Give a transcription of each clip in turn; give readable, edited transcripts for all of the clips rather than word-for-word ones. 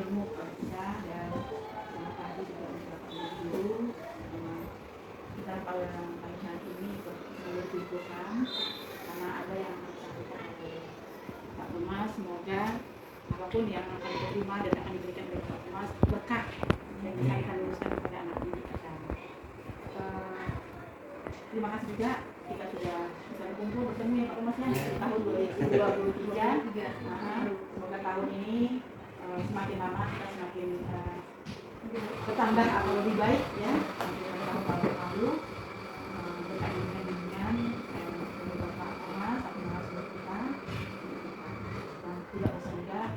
ilmu kalau bisa, dan selamat pagi juga untuk Bapak Guru. Kita paling hari ini ikut seluruh liputan karena ada yang disampaikan oleh Pak Thomas. Semoga apapun yang akan diterima dan akan diberikan oleh Pak Thomas berkah yang bisa kita luruskan kepada anak didik kita. Terima kasih juga kita sudah bisa berkumpul bertemu ya Pak Thomas ya di tahun 2023. Semoga tahun ini semakin lama kita semakin bertambah atau lebih baik ya dibanding tahun lalu. Berkat bimbingan dari Bapak Thomas, Pak Thomas kita, dan tidak usah juga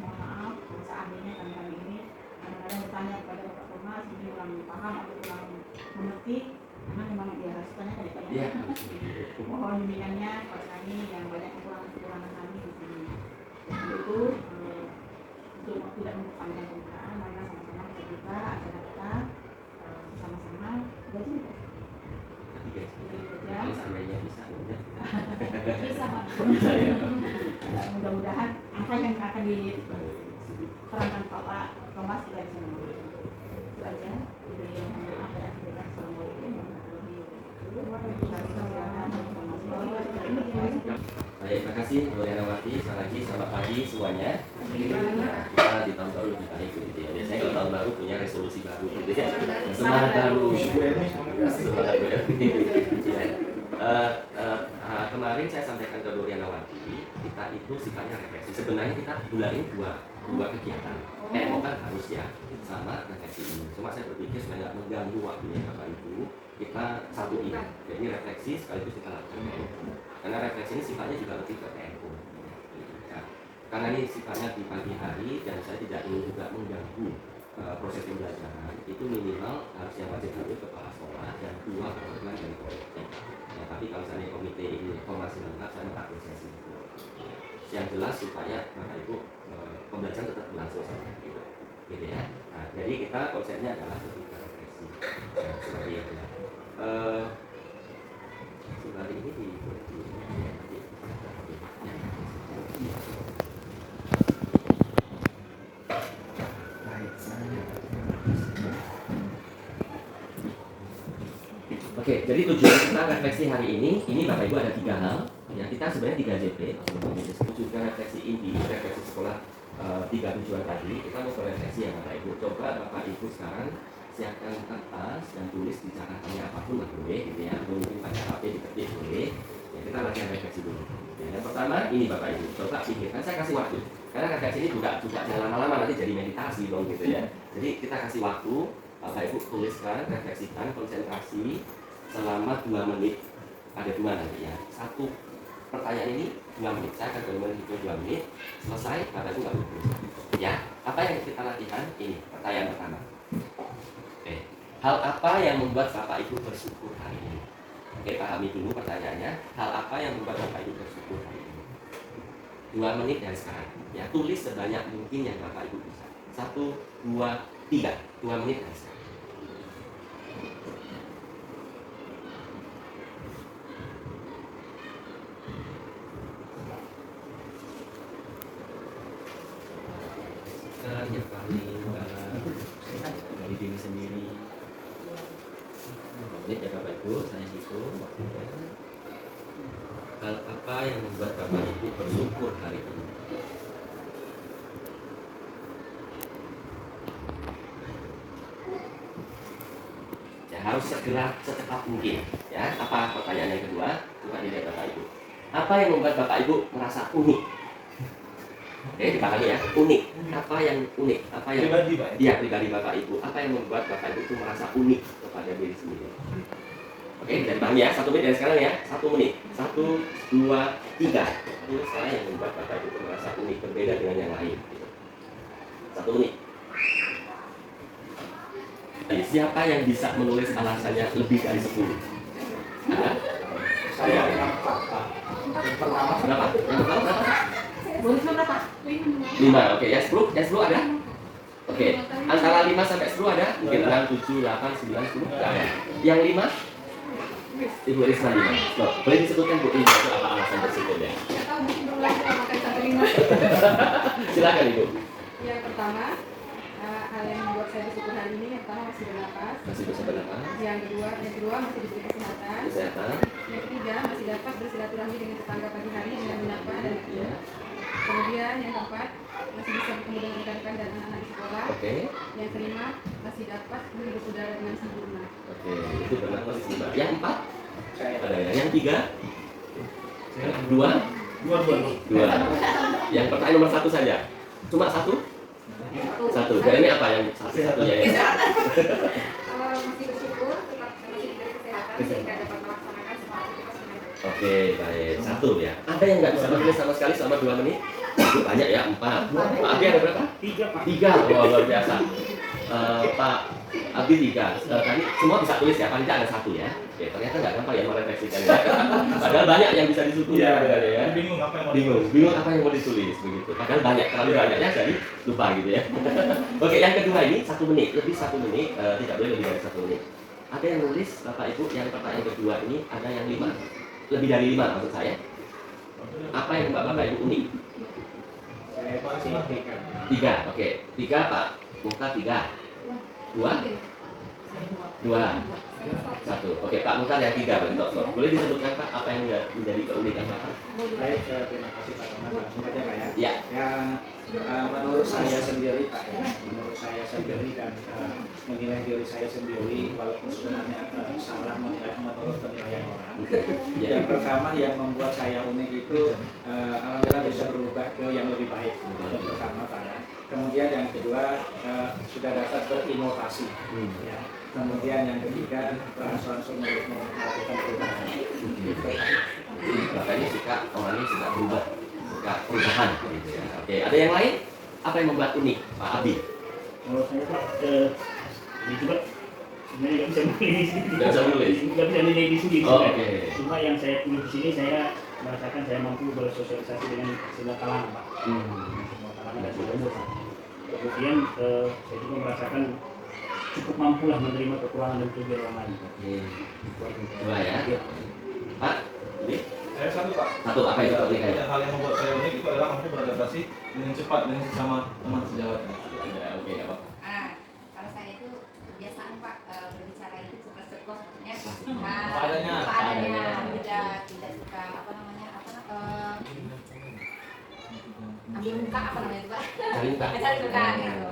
mohon maaf seandainya kami ini kadang-kadang bertanya kepada Bapak Thomas ini kurang paham atau kurang mengerti, karena memang dia harus tanya kan ya. Mohon bimbingannya kepada kami yang banyak kekurangan kami di sini. Dan itu untuk tidak memperpanjang pembukaan, marilah sama-sama kita buka acara kita sama-sama belajar. Bisa Pak. Mudah-mudahan apa yang akan diterangkan Pak Thomas kita bisa mengerti. Itu aja. Maaf ya. Baik, terima kasih Bu Herawati. Sekali lagi selamat pagi semuanya. Kita di tahun baru lebih baik gitu ya. Biasanya kalau tahun baru punya resolusi baru gitu ya. Semangat baru. Semangat baru. Kemarin saya sampaikan ke Bu Herawati, kita itu sifatnya refleksi. Sebenarnya kita bulan ini dua kegiatan. PMO kan harus ya sama refleksi ini. Cuma saya berpikir supaya nggak mengganggu waktunya Bapak Ibu, kita satu ini. Jadi refleksi sekaligus kita lakukan PMO. Karena refleksi ini sifatnya juga lebih ke PMO. Nah, karena ini sifatnya di pagi hari dan saya tidak ingin juga mengganggu proses pembelajaran, itu minimal harus yang wajib hadir kepala sekolah dan 2 perwakilan dari komite. Ya, tapi kalau misalnya komite ini formasi lengkap, saya minta apresiasi. Yang jelas supaya Bapak Ibu pembelajaran tetap berlangsung sama gitu ya. Nah, jadi kita konsepnya adalah lebih ke refleksi. Nah, seperti itu ya. Seperti ini di Oke, jadi tujuan kita refleksi hari ini Bapak Ibu ada 3 hal. Ya, kita sebenarnya 3 JP. Tujuan refleksi inti, refleksi sekolah 3 tujuan tadi. Kita mau berefleksi ya Bapak Ibu. Coba Bapak Ibu sekarang siapkan kertas dan tulis di catatannya apapun lah boleh, gitu ya. Mungkin pakai HP diketik boleh. Ya, kita latihan refleksi dulu. Ya, yang pertama ini Bapak Ibu. Coba pikirkan, saya kasih waktu. Karena refleksi ini juga jangan lama-lama nanti jadi meditasi dong gitu ya. Jadi kita kasih waktu. Bapak Ibu tuliskan, refleksikan, konsentrasi selama 2 menit. Ada 2 nanti ya. 1 pertanyaan ini 2 menit. Saya akan hitung 2 menit. Selesai, Bapak Ibu nggak boleh tulis. Ya, apa yang kita latihan? Ini pertanyaan pertama. Oke. Hal apa yang membuat Bapak Ibu bersyukur hari ini? Oke, pahami dulu pertanyaannya. Hal apa yang membuat Bapak Ibu bersyukur hari ini? 2 menit dari sekarang. Ya, tulis sebanyak mungkin yang Bapak Ibu bisa. 1, 2, 3. 2 menit dari sekarang. Yang paling dari diri sendiri. Menit ya Bapak Ibu, saya hitung waktunya. Hal apa yang membuat Bapak Ibu bersyukur hari ini? Ya, harus segera secepat mungkin. Ya, apa pertanyaan yang kedua? Coba dilihat Bapak Ibu. Apa yang membuat Bapak Ibu merasa unik? Oke, dipahami ya, unik. Apa yang unik? Apa yang pribadi Pak? Iya, pribadi Bapak Ibu. Apa yang membuat Bapak Ibu itu merasa unik kepada diri sendiri? Oke, bisa dipahami ya. 1 menit dari sekarang ya. 1 menit. 1, 2, 3. Itu saya yang membuat Bapak Ibu itu merasa unik, berbeda dengan yang lain. 1 menit. Jadi, siapa yang bisa menulis alasannya lebih dari 10? Saya. Yang pertama berapa? Yang pertama berapa? Boleh berapa? 5, oke ya 10 ada? Oke, antara 5 sampai 10 ada? Mungkin 6, 7, 8, 9, 10 enggak ada. Yang 5? Ibu Risma 5. Loh, boleh disebutkan Bu Risma itu apa alasan bersyukurnya? Atau mungkin belum lagi makan sampai 5. Silakan Ibu. Yang pertama, hal yang membuat saya bersyukur hari ini, yang pertama masih bernapas. Masih bisa bernapas. Yang kedua masih diberi kesehatan. Kesehatan. Yang ketiga masih dapat bersilaturahmi dengan tetangga pagi hari dengan menyapa dan Ya. kemudian yang keempat masih bisa bertemu dengan rekan-rekan dan anak-anak di sekolah. Oke. Yang kelima masih dapat menghirup udara dengan sempurna. Oke, itu bernapas lima. Yang empat Saya ada ya. Yang tiga, dua. Yang pertanyaan nomor satu saja. Cuma satu. Satu. Dan ini apa yang satunya ya? Masih bersyukur tetap masih diberi kesehatan sehingga dapat melaksanakan semua aktivitas dengan baik. Oke, baik. Satu ya. Ada yang nggak bisa menulis sama sekali selama 2 menit? Banyak ya, 4. Pak Abi ada berapa? 3 Pak. 3. Wah, luar biasa. Pak Abi 3. Tadi semua bisa tulis ya, paling tidak ada satu ya. Oke, ternyata nggak gampang ya merefleksikan ya. Padahal banyak yang bisa disyukuri ya. Bingung apa yang mau Bingung apa yang mau ditulis begitu. Padahal banyak, terlalu banyaknya jadi lupa gitu ya. Oke, yang kedua ini 1 menit, lebih 1 menit, tidak boleh lebih dari 1 menit. Ada yang nulis Bapak Ibu yang pertanyaan kedua ini ada yang 5, lebih dari 5 maksud saya. Apa yang Bapak Ibu unik? Saya masih 3. 3, oke. 3 Pak, Muka 3. 2, 2, 1. Oke, Pak Muka yang 3 Pak Dokter. Boleh disebutkan Pak apa yang menjadi keunikan Bapak? Baik, terima kasih Pak Thomas. Langsung aja Pak ya. Ya. Menurut saya sendiri Pak, menurut saya sendiri dan menilai diri saya sendiri, walaupun sebenarnya salah menilai menurut penilaian orang. Ya. Yang pertama yang membuat saya unik itu, alhamdulillah bisa berubah ke yang lebih baik. Yang pertama Pak ya. Kemudian yang kedua sudah dapat berinovasi. Ya. Kemudian yang ketiga langsung melakukan perubahan. Makanya suka orangnya suka berubah, suka perubahan gitu ya. Oke, ada yang lain? Apa yang membuat unik Pak Abi? Menurut saya Pak, ini juga sebenarnya nggak bisa menulis. Nggak bisa menulis? Nggak bisa nilai di sini. Oh, oke. Cuma yang saya tulis di sini, saya merasakan saya mampu bersosialisasi dengan segala kalangan Pak. Semua kalangan dan semua umur Pak. Kemudian saya juga merasakan cukup mampu lah menerima kekurangan dan kelebihan orang lain Pak. Dua ya. Iya. Pak, ini Saya satu Pak. satu apa itu keunikannya? Hal yang membuat saya unik itu adalah mampu beradaptasi dengan cepat dengan sesama teman sejawat. Ya, oke, nggak apa-apa. Kalau saya itu kebiasaan Pak berbicara itu suka sekos, maksudnya Apa adanya. tidak suka ambil muka itu Pak. Cari muka. Cari muka gitu.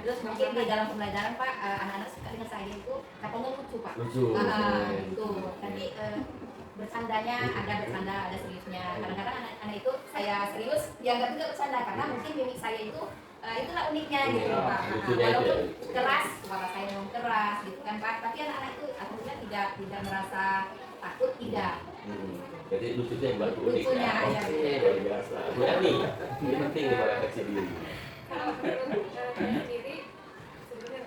Terus mungkin di dalam pembelajaran Pak anak-anak suka dengan saya itu katanya lucu Pak. Lucu. Gitu. Nanti bercandanya ada seriusnya. Kadang-kadang anak-anak itu saya serius, dianggap juga bercanda karena mungkin mimik saya itu itulah uniknya gitu Pak. Lucunya itu Walaupun ya. keras, suara saya memang keras gitu kan Pak. Tapi anak-anak itu alhamdulillah tidak merasa takut, tidak. Jadi lucunya yang buat unik Lucunya, ya. ya. Oke, luar biasa. Bu Yani, ini penting nih merefleksi diri. Kalau menurut saya sendiri sebenarnya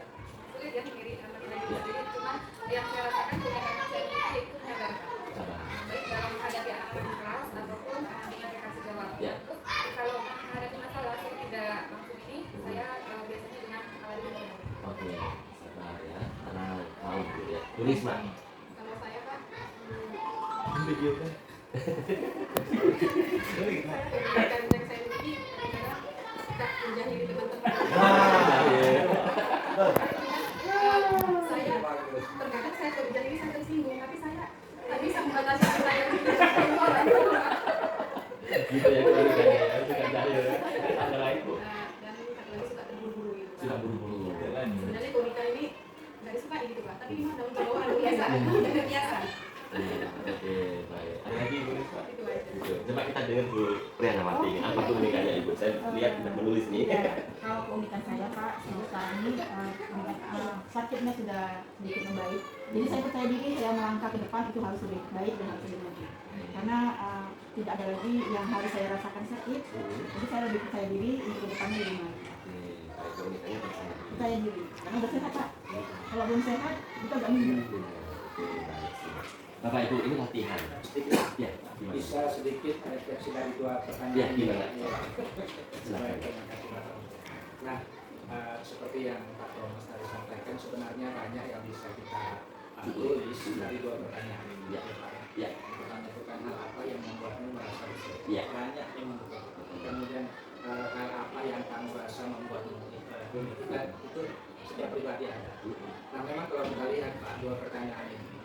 sulit ya meniri sendiri, cuma yang saya rasakan keunikan saya sendiri itu sabar. Sabar. Baik dalam menghadapi anak-anak di kelas ataupun dengan dikasih jawab. Ya. Terus kalau menghadapi masalah saya tidak langsung ini, saya biasanya dengan dulu. Oke, sabar ya. Tenang, calm gitu ya. Tulis Mak. Kalau saya Pak, Video kan. saya yang saya miliki kadang-kadang suka menjahili teman-teman. Iya. Saya terkadang saya menjahili sampai tersinggung, tapi saya tak bisa membatasi saya orang. Gitu ya keunikannya ya. Itu kan dari ya. Ada lain Bu. Dan kadang suka terburu-buru gitu. Suka buru-buru. Sebenarnya keunikan ini nggak disukai gitu Pak, tapi ini daun bawaan biasa, biasa. Oke, baik. Ada lagi Bu Risma? Itu aja. Gitu. Coba kita dengar Bu Priyanawati. Apa keunikannya Ibu? Saya lihat sudah menulis nih. Ya, kalau keunikan saya Pak, sekarang ini sakitnya sudah sedikit membaik. Jadi saya percaya diri saya melangkah ke depan itu harus lebih baik dan harus lebih maju. Karena tidak ada lagi yang harus saya rasakan sakit. Jadi saya lebih percaya diri untuk ke depannya lebih maju. Baik, keunikannya bersama. Percaya diri. Karena udah sehat Pak. Kalau belum sehat, kita nggak mungkin. Bapak Ibu, ini latihan. Sedikit Ya, gimana? bisa sedikit refleksi dari 2 pertanyaan. Ya, gimana? Baik, terima kasih Pak Thomas. Nah, seperti yang Pak Thomas tadi sampaikan, sebenarnya banyak yang bisa kita tulis dari 2 pertanyaan ini. Ya. Pak. Ya. Menentukan hal apa yang membuatmu merasa bersyukur. Ya. Banyak yang menentukan. Kemudian hal apa yang kamu rasa membuatmu unik. Dan itu setiap pribadi ada. Nah memang kalau kita lihat Pak, dua pertanyaan ini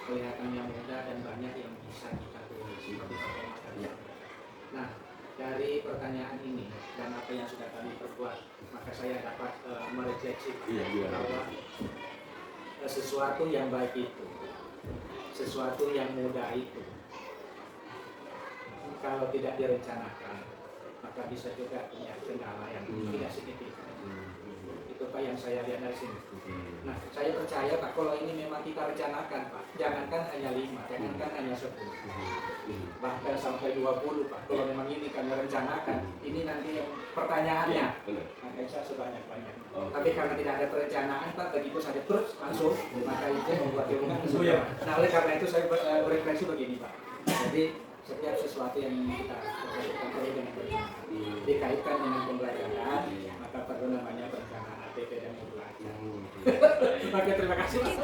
kelihatannya mudah dan banyak yang bisa kita tulis seperti pertama tadi. Nah dari pertanyaan ini dan apa yang sudah kami perbuat, maka saya dapat merefleksi bahwa sesuatu yang baik itu, sesuatu yang mudah itu, kalau tidak direncanakan, maka bisa juga punya kendala yang tidak signifikan. Itu Pak yang saya lihat dari sini. Nah, saya percaya Pak, kalau ini memang kita rencanakan Pak, jangankan hanya 5, jangankan hanya 10, bahkan sampai 20 Pak. Kalau memang ini kami rencanakan, ini nanti yang pertanyaannya, maka bisa sebanyak-banyak. Tapi karena tidak ada perencanaan Pak, begitu saja terus langsung, maka itu membuat hubungan kesulitan. Nah, oleh karena itu saya berefleksi begini Pak. Jadi setiap sesuatu yang ingin kita lakukan perlu dengan perencanaan. Dikaitkan dengan pembelajaran, maka perlu namanya perencanaan ATP dan pembelajaran. Oke, terima kasih Pak.